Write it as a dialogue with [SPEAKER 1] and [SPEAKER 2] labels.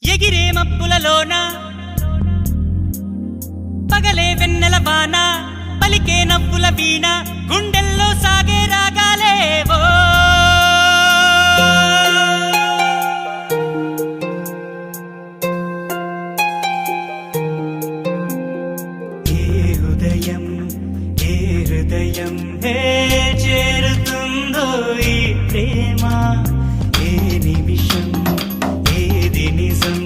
[SPEAKER 1] ఎగిరే మబ్బులలోన పగలే వెన్నెల వాన పలికే నవ్వుల వీణ గుండెల్లో సాగే రాగాలేవో ఏ హృదయం చేరుతుందో ఈ ప్రేమ ఏ నిమిషం ఏది నిజం